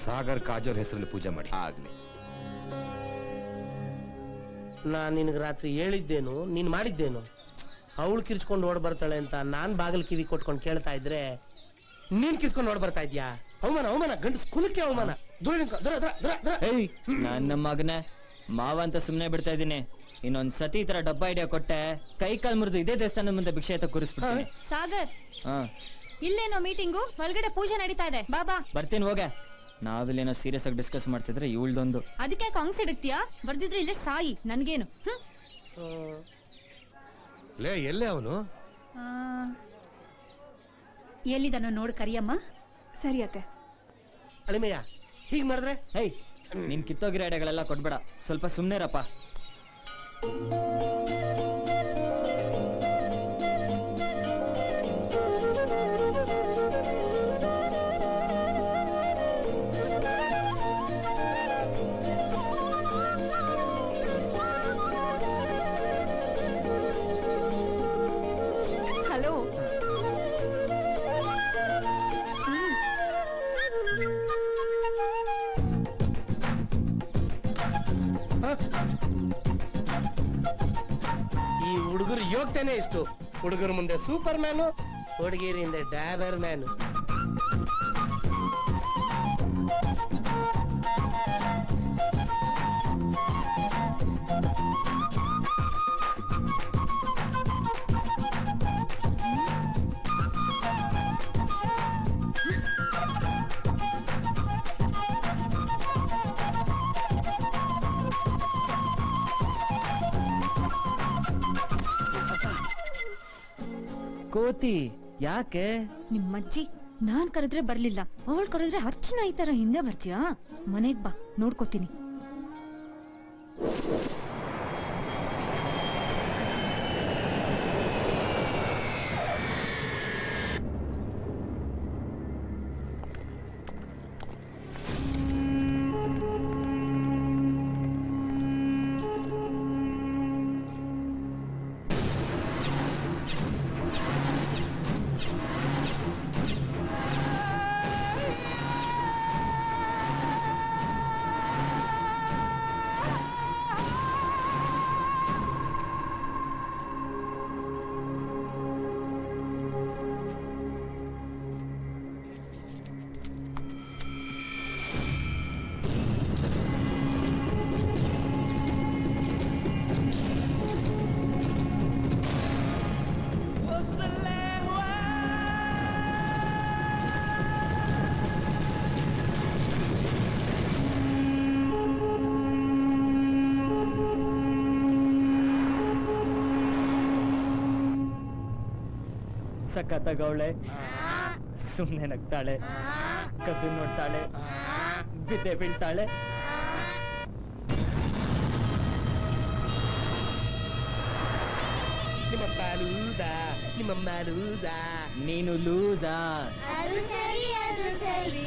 ಸಾಗರ್ ಕಾಜೋರ್ ಹೆಸರಲ್ಲಿ ಪೂಜೆ ಮಾಡಿ. ಆಗ್ಲಿ. ನಾನು ನಿನಗೆ ರಾತ್ರಿ ಹೇಳಿದ್ದೇನು, ನೀನು ಮಾಡಿದ್ದೇನು? ಅವಳು ಕಿರ್ಚ್ಕೊಂಡು ಓಡ್ ಬರ್ತಾಳೆ ಅಂತ ನಾನು ಬಾಗಿಲು ಕಿವಿ ಕೊಟ್ಕೊಂಡು ಕೇಳ್ತಾ ಇದ್ರೆ ನೀನ್ ಕಿರ್ಚ್ಕೊಂಡು ಓಡ್ ಬರ್ತಾ ಇದ್ಯಾ? ಅವಮಾನ ಅವಮಾನ, ಗಂಡು ಸ್ಕೂಲಕ್ಕೆ ಅವಮಾನ. ನನ್ನ ಮಗನೇ ಮಾವ ಅಂತ ಸುಮ್ನೆ ಬಿಡ್ತಾ ಇದೀನಿ. ಇನ್ನೊಂದ್ ಸತಿ ಈ ತರ ಡಬ್ಬ ಐಡಿಯಾ ಕೊಟ್ಟೆ ಕೈ ಕಾಲ್ ಮುರಿದು ಇದೇ ದೇವಸ್ಥಾನದ ಮುಂದೆ ಭಿಕ್ಷೆ ಎತ್ತ ಕೂರಿಸ್ಬಿಡ್ತೀನಿ. ಸಾಗರ್, ಇಲ್ಲೇನೋ ಮೀಟಿಂಗು, ಒಳಗಡೆ ಪೂಜೆ ನಡೀತಾ ಇದೆ, ಬಾಬಾ. ಬರ್ತೀನಿ ಹೋಗ. ನಾವಿಲ್ಲೇನೋ ಸೀರಿಯಸ್ ಆಗಿ ಡಿಸ್ಕಸ್ ಮಾಡ್ತಿದ್ರೆ ಇವಳ್ದೊಂದು. ಅದಕ್ಕೆ ಕಾಂಗ್ಸ್ ಇಡುತ್ತೀಯಾ? ಬರ್ದಿದ್ರೆ ಇಲ್ಲೇ ಸಾಯಿ, ನನ್ಗೇನು. ಲೇ, ಎಲ್ಲೇ ಅವನು? ಎಲ್ಲಿದನೋ ನೋಡ್ ಕರಿಯಮ್ಮ. ಸರಿ ಅತ್ತೆ. ಅಳಿಮಯ್ಯ, ಹೀಗ್ ಮಾಡಿದ್ರೆ ಹೇಯ್, ನಿನ್ ಕಿತ್ತೋಗಿರೋ ಐಡಿಯಾಗಳೆಲ್ಲ ಕೊಡ್ಬೇಡ, ಸ್ವಲ್ಪ ಸುಮ್ನೆರಪ್ಪ. ಹಲೋ. ಈ ಹುಡುಗರು ಯೋಗ್ತೇನೆ ಇಷ್ಟು. ಹುಡುಗರ ಮುಂದೆ ಸೂಪರ್ ಮ್ಯಾನು, ಹುಡುಗಿರಿಂದ ಡ್ಯಾಬರ್ ಮ್ಯಾನು. ಕೋತಿ ಯಾಕೆ? ನಿಮ್ಮಜ್ಜಿ ನಾನ್ ಕರೆದ್ರೆ ಬರ್ಲಿಲ್ಲ, ಅವಳು ಕರೆದ್ರೆ ಅರ್ಚನಾ ಈ ತರ ಹಿಂದೆ ಬರ್ತೀಯಾ? ಮನೆಗ್ ಬಾ, ನೋಡ್ಕೋತೀನಿ. ಸಖತ್ತಾಗವಳೆ, ಸುಮ್ನೆ ನಗ್ತಾಳೆ, ಕದ್ದು ನೋಡ್ತಾಳೆ, ಬಿದ್ದೆ ಬೀಳ್ತಾಳೆ. ನಿಮ್ಮಪ್ಪ ಲೂಸಾ, ನಿಮ್ಮಮ್ಮ ಲೂಸಾ, ನೀನು ಲೂಸಾ. ಅದು ಸರಿ, ಅದು ಸರಿ.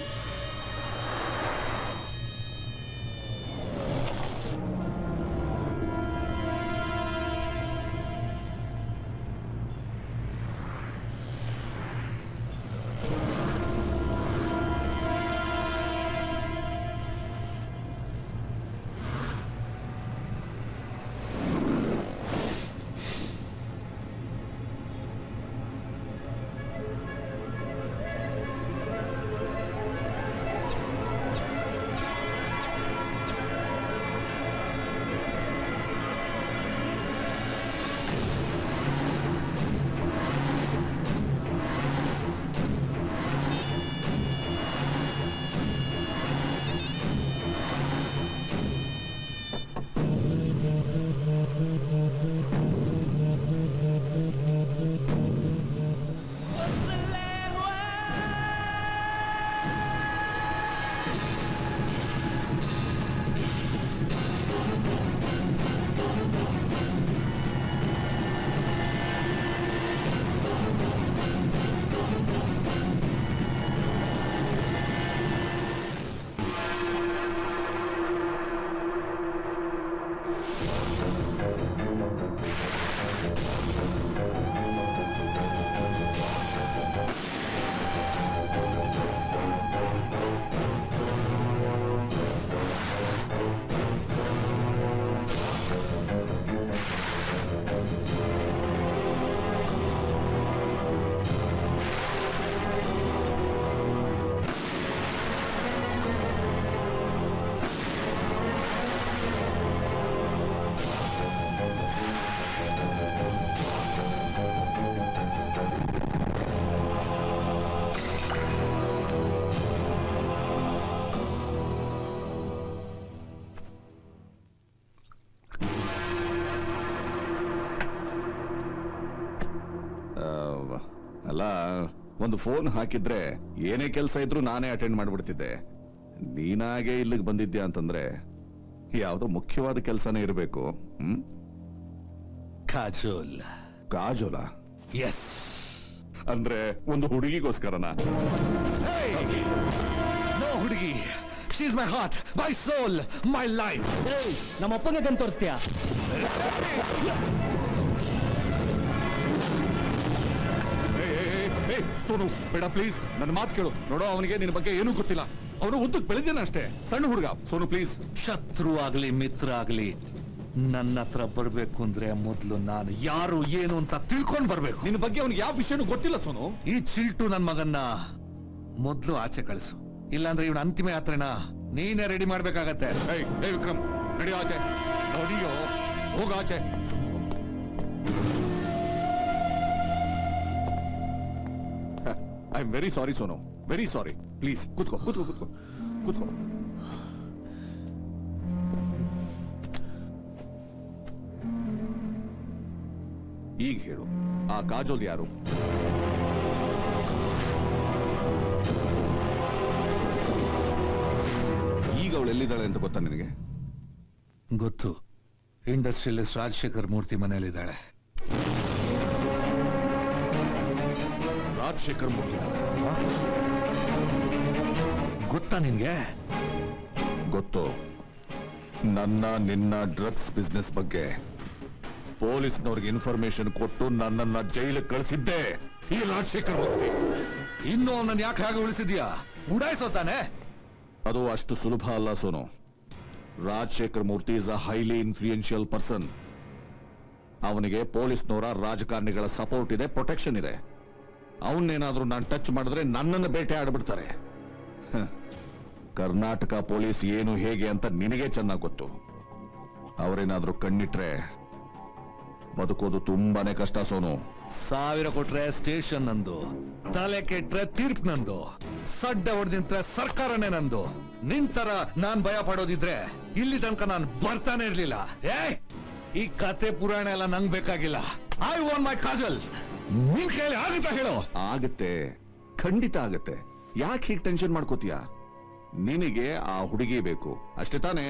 ಒಂದು ಫೋನ್ ಹಾಕಿದ್ರೆ ಏನೇ ಕೆಲಸ ಇದ್ರೂ ನಾನೇ ಅಟೆಂಡ್ ಮಾಡ್ಬಿಡ್ತಿದ್ದೆ. ನೀನಾಗೆ ಇಲ್ಲಿಗೆ ಬಂದಿದ್ಯಾ ಅಂತಂದ್ರೆ ಯಾವ್ದೋ ಮುಖ್ಯವಾದ ಕೆಲಸನೇ ಇರಬೇಕು. ಕಾಜೋಲ್. ಕಾಜೋಲ? ಎಸ್. ಅಂದ್ರೆ ಒಂದು ಹುಡುಗಿಗೋಸ್ಕರನಾ? ನೋ ಹುಡುಗಿ, she is my heart, my soul, my life. ನಮ್ಮ ಅಪ್ಪಗೆ ಗನ್ ತೋರಿಸ್ತೀಯಾ? ಸೋನು ಬೇಡ ಪ್ಲೀಸ್, ನನ್ನ ಮಾತು ಕೇಳು. ನೋಡೋ, ಅವನಿಗೆ ನಿನ್ನ ಬಗ್ಗೆ ಏನೂ ಗೊತ್ತಿಲ್ಲ. ಅವನು ಉದ್ದಕ್ಕೆ ಬೆಳೆದೇನ ಅಷ್ಟೇ, ಸಣ್ಣ ಹುಡುಗ. ಸೋನು ಪ್ಲೀಸ್. ಶತ್ರು ಆಗ್ಲಿ ಮಿತ್ರ ಆಗ್ಲಿ ನನ್ನ ಹತ್ರ ಬರ್ಬೇಕು ಅಂದ್ರೆ ಮೊದ್ಲು ನಾನು ಯಾರು ಏನು ಅಂತ ತಿಳ್ಕೊಂಡ್ ಬರ್ಬೇಕು. ನಿನ್ನ ಬಗ್ಗೆ ಅವನಿಗೆ ಯಾವ ವಿಷಯನೂ ಗೊತ್ತಿಲ್ಲ ಸೋನು. ಈ ಚಿಲ್ಟು ನನ್ ಮಗನ್ನ ಮೊದ್ಲು ಆಚೆ ಕಳಿಸು, ಇಲ್ಲಾಂದ್ರೆ ಇವನ ಅಂತಿಮ ಯಾತ್ರೆನ ನೀನೇ ರೆಡಿ ಮಾಡ್ಬೇಕಾಗತ್ತೆ. ವಿಕ್ರಮ್, ನಡಿಯೋ ಆಚೆ. ನಡಿಯೋ, ಹೋಗ ಆಚೆ. I am very sorry Sonu, very sorry. Please ಕೂತ್ಕೋ ಕೂತ್ಕೋ ಕೂತ್ಕೋ ಕೂತ್ಕೋ. ಈಗ ಹೇಳು, ಆ ಕಾಜೋಲ್ ಯಾರು? ಈಗ ಅವಳು ಎಲ್ಲಿದ್ದಾಳೆ ಅಂತ ಗೊತ್ತಾ ನಿನಗೆ? ಗೊತ್ತು, ಇಂಡಸ್ಟ್ರಿಯಲಿಸ್ಟ್ ರಾಜಶೇಖರ್ ಮೂರ್ತಿ ಮನೆಯಲ್ಲಿದ್ದಾಳೆ. ರಾಜಶೇಖರ್ ಮೂರ್ತಿ ಗೊತ್ತಾ ನಿನ್ಗೆ? ಗೊತ್ತು. ನನ್ನ ನಿನ್ನ ಡ್ರಗ್ಸ್ ಬಿಸ್ನೆಸ್ ಬಗ್ಗೆ ಪೊಲೀಸ್ನವ್ರಿಗೆ ಇನ್ಫಾರ್ಮೇಶನ್ ಕೊಟ್ಟು ನನ್ನನ್ನ ಜೈಲಿಗೆ ಕಳಿಸಿದ್ದೆ ಈ ರಾಜಶೇಖರ್ ಮೂರ್ತಿ. ಇನ್ನು ಅವನನ್ನು ಯಾಕೆ ಹಾಗೆ ಉಳಿಸಿದ್ಯಾ? ಉಡಾಯಿಸೋತಾನೆ. ಅದು ಅಷ್ಟು ಸುಲಭ ಅಲ್ಲ Sonu. Rajashekhar Murthy is a highly influential person. ಅವನಿಗೆ ಪೊಲೀಸ್ನವರ ರಾಜಕಾರಣಿಗಳ ಸಪೋರ್ಟ್ ಇದೆ, ಪ್ರೊಟೆಕ್ಷನ್ ಇದೆ. ಅವನ್ನೇನಾದ್ರೂ ನಾನು ಟಚ್ ಮಾಡಿದ್ರೆ ನನ್ನನ್ನು ಬೇಟೆ ಆಡ್ಬಿಡ್ತಾರೆ. ಕರ್ನಾಟಕ ಪೊಲೀಸ್ ಏನು ಹೇಗೆ ಅಂತ ನಿನಗೆ ಚೆನ್ನಾಗಿ ಗೊತ್ತು. ಅವರೇನಾದ್ರೂ ಕಣ್ಣಿಟ್ರೆ ಬದುಕೋದು ತುಂಬಾನೇ ಕಷ್ಟ ಸೋನು. 1000 ಕೊಟ್ರೆ ಸ್ಟೇಷನ್ ನಂದು, ತಲೆ ಕೆಟ್ರೆ ತೀರ್ಪು ನಂದು, ಸಡ್ಡೆ ಹೊಡೆದಿಂತ್ರೆ ಸರ್ಕಾರನೇ ನಂದು. ನಿಂತರ ನಾನ್ ಭಯ ಪಡೋದಿದ್ರೆ ಇಲ್ಲಿ ತನಕ ನಾನು ಬರ್ತಾನೆ ಇರ್ಲಿಲ್ಲ. ಈ ಕತೆ ಪುರಾಣ ಎಲ್ಲ ನಂಗ್ ಬೇಕಾಗಿಲ್ಲ. I want my Kajal. ನಿನ್ ಕೈಲಿ ಆಗುತ್ತಾ ಹೇಳೋ? ಆಗತ್ತೆ, ಖಂಡಿತ ಆಗತ್ತೆ. ಯಾಕೆ ಹೀಗೆ ಟೆನ್ಷನ್ ಮಾಡ್ಕೋತೀಯ? ನಿನಗೆ ಆ ಹುಡುಗಿ ಬೇಕು ಅಷ್ಟೇ ತಾನೇ?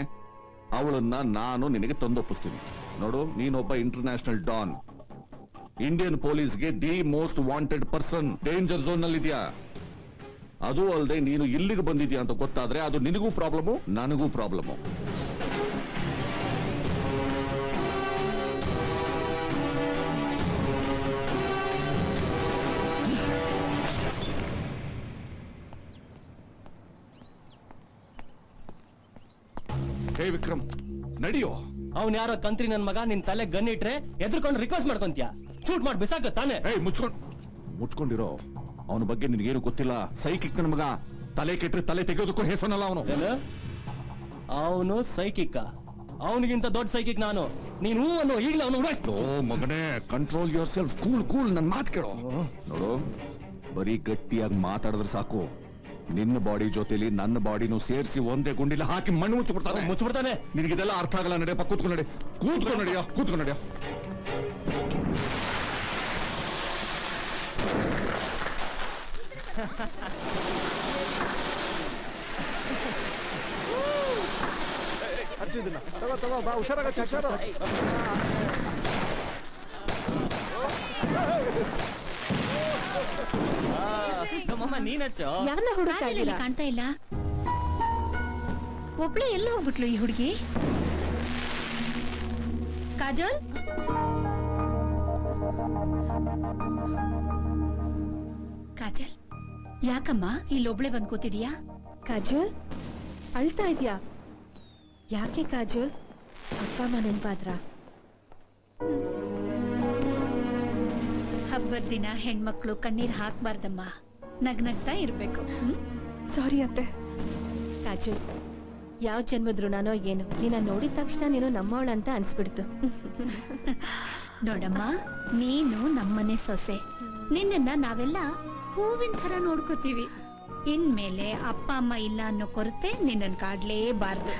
ಅವಳನ್ನ ನಾನು ನಿನಗೆ ತಂದೊಪ್ಪಿಸ್ತೀನಿ. ನೋಡು, ನೀನೊಬ್ಬ ಇಂಟರ್ನ್ಯಾಷನಲ್ ಡಾನ್, ಇಂಡಿಯನ್ ಪೊಲೀಸ್ಗೆ the most wanted person. Danger zone ನಲ್ಲಿದ್ಯಾ. ಅದು ಅಲ್ಲದೆ ನೀನು ಇಲ್ಲಿಗೆ ಬಂದಿದ್ಯಾ ಅಂತ ಗೊತ್ತಾದ್ರೆ ಅದು ನಿನಗೂ ಪ್ರಾಬ್ಲಮು, ನನಗೂ ಪ್ರಾಬ್ಲಮು. ಹೇ ವಿಕ್ರಮ್, ನಡಿಯೋ. ಅವ್ನ್ ಯಾರೋ ಕಂತ್ರಿ ನನ್ ಮಗ, ನಿನ್ ತಲೆ ಗನ್ ಇಟ್ರೆ ಎದ್ರಕೊಂಡು ರಿಕ್ವೆಸ್ಟ್ ಮಾಡ್ಕೊಂತೀಯ? ಶೂಟ್ ಮಾಡಿ ಬಿಸಾಕ ತಾನೆ. ಮುಚ್ಕೊಂಡಿರೋ. ಅವನ ಬಗ್ಗೆ ನಿನಗೇನು ಗೊತ್ತಿಲ್ಲ. ಸೈಕಿಕ್ ನನ್ನ ಮಗ. ತಲೆ ಕೆಟ್ರೆ ತಲೆ ತೆಗೆಯೋದಕ್ಕೂ ಹೆಸನಲ್ಲ ಅವನು. ಅವನು ಸೈಕಿಕ್? ಅವನಿಗಿಂತ ದೊಡ್ಡ ಸೈಕಿಕ್ ನಾನು. ನೀನು ಅನ್ನೋ ಈಗಲೇ ಅವನು ಉಡಾಯಿಸ್ತು. ಮಗನೇ, control your self. Cool cool, ನನ್ನ ಮಾತು ಕೇಳೋ. ನೋಡು, ಬರೀ ಗಟ್ಟಿಯಾಗಿ ಮಾತಾಡಿದ್ರೆ ಸಾಕು. ನಿನ್ನ ಬಾಡಿ ಜೊತೆಲಿ ನನ್ನ ಬಾಡಿನೂ ಸೇರಿಸಿ ಒಂದೇ ಗುಂಡಿಲಿ ಹಾಕಿ ಮಣ್ಣು ಮುಚ್ಚಿಬಿಡ್ತಾನೆ. ನಿನಗಿದೆಲ್ಲ ಅರ್ಥ ಆಗಲ್ಲ. ನಡೆಯಪ್ಪ, ಕೂತ್ಕೊಂಡು ನಡಿ. ಕೂತ್ಕೊಂಡು ನಡಿಯೋ, ಕೂತ್ಕೊಂಡು ನಡಿಯೋ. ತಗೋ ಬಾ, ಹುಷಾರಾಗ. ಯಾರನ್ನ ಹುಡುಕ್ತಾ ಕಾಣ್ತಾ ಇಲ್ಲ. ಒಬ್ಳೆ ಎಲ್ಲೋ ಹೋಗ್ಬಿಟ್ಲು ಈ ಹುಡುಗಿ. ಕಾಜಲ್, ಕಾಜಲ್, ಯಾಕಮ್ಮ ಇಲ್ಲೊಬ್ಳೆ ಬಂದ್ ಕೂತಿದೀಯಾ? ಕಾಜಲ್, ಅಳ್ತಾ ಇದ್ಯಾ? ಯಾಕೆ ಕಾಜಲ್? ಅಪ್ಪ ಅಮ್ಮ ನೆನ್ಪಾದ್ರ? ಹಬ್ಬದ ದಿನ ಹೆಣ್ಮಕ್ಳು ಕಣ್ಣೀರ್ ಹಾಕ್ಬಾರ್ದಮ್ಮ, ನಗ್ನಗ್ತಾ ಇರ್ಬೇಕು. ಸಾರಿ ಅತ್ತೆ. ಕಾಜಲ್, ಯಾವ ಜನ್ಮದ್ರು ನಾನೋ ಏನು, ನಿನ್ನ ನೋಡಿದ ತಕ್ಷಣ ನೀನು ನಮ್ಮವಳಂತ ಅನ್ಸ್ಬಿಡ್ತು. ನೋಡಮ್ಮ, ನೀನು ನಮ್ಮನೆ ಸೊಸೆ. ನಿನ್ನ ನಾವೆಲ್ಲ ಹೂವಿನ ಥರ ನೋಡ್ಕೋತೀವಿ. ಇನ್ಮೇಲೆ ಅಪ್ಪ ಅಮ್ಮ ಇಲ್ಲ ಅನ್ನೋ ಕೊರತೆ ನಿನ್ನನ್ನು ಕಾಡ್ಲೇಬಾರ್ದು.